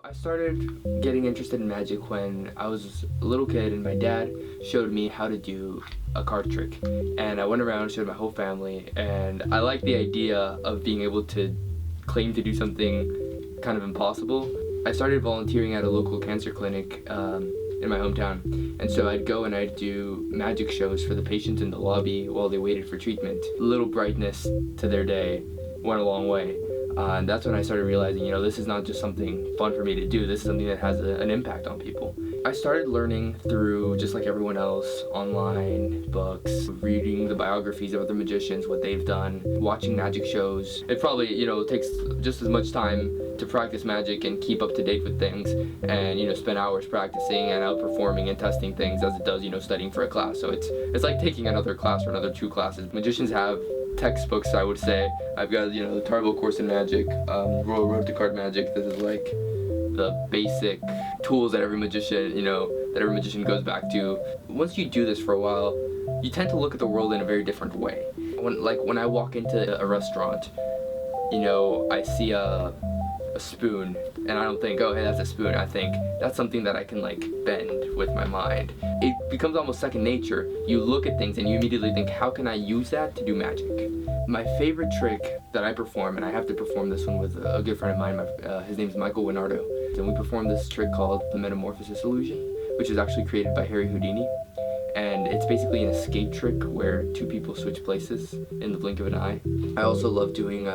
I started getting interested in magic when I was a little kid and my dad showed me how to do a card trick. And I went around and showed my whole family, and I liked the idea of being able to claim to do something kind of impossible. I started volunteering at a local cancer clinic in my hometown, and so I'd go and I'd do magic shows for the patients in the lobby while they waited for treatment. A little brightness to their day went a long way. And that's when I started realizing, this is not just something fun for me to do, this is something that has an impact on people. I started learning through, just like everyone else, online, books, reading the biographies of other magicians, what they've done, watching magic shows. It probably, takes just as much time to practice magic and keep up to date with things and, spend hours practicing and outperforming and testing things as it does, studying for a class. So it's like taking another class or another 2 classes. Magicians have textbooks, I would say. I've got, the Tarbell course in magic, Royal Road to Card Magic. This is like the basic tools that every magician goes back to. Once you do this for a while, you tend to look at the world in a very different way. When I walk into a restaurant, I see a spoon, and I don't think, oh, hey, that's a spoon. I think that's something that I can bend with my mind. It becomes almost second nature. You look at things and you immediately think, how can I use that to do magic? My favorite trick that I perform, and I have to perform this one with a good friend of mine, his name's Michael Winardo, and we perform this trick called the Metamorphosis Illusion, which is actually created by Harry Houdini. And it's basically an escape trick where 2 people switch places in the blink of an eye. I also love doing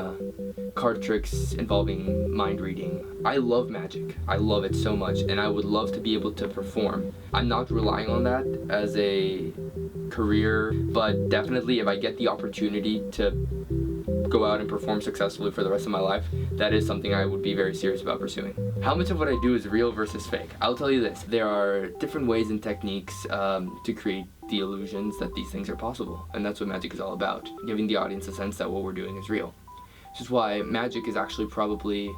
card tricks involving mind reading. I love magic. I love it so much, and I would love to be able to perform. I'm not relying on that as a career, but definitely if I get the opportunity to go out and perform successfully for the rest of my life, that is something I would be very serious about pursuing. How much of what I do is real versus fake? I'll tell you this, there are different ways and techniques to create the illusions that these things are possible, and that's what magic is all about, giving the audience a sense that what we're doing is real. Which is why magic is actually probably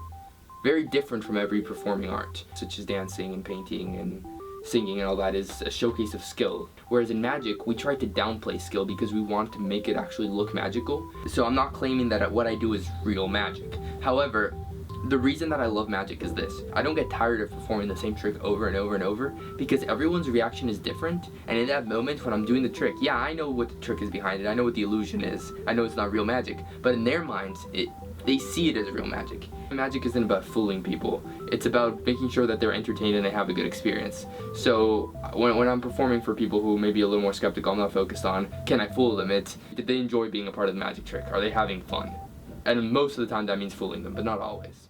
very different from every performing art, such as dancing and painting and singing and all that is a showcase of skill. Whereas in magic, we try to downplay skill because we want to make it actually look magical. So I'm not claiming that what I do is real magic. However, the reason that I love magic is this. I don't get tired of performing the same trick over and over and over because everyone's reaction is different, and in that moment when I'm doing the trick, yeah, I know what the trick is behind it, I know what the illusion is, I know it's not real magic, but in their minds, they see it as real magic. Magic isn't about fooling people, it's about making sure that they're entertained and they have a good experience. So when I'm performing for people who may be a little more skeptical, I'm not focused on, can I fool them? It's, did they enjoy being a part of the magic trick? Are they having fun? And most of the time that means fooling them, but not always.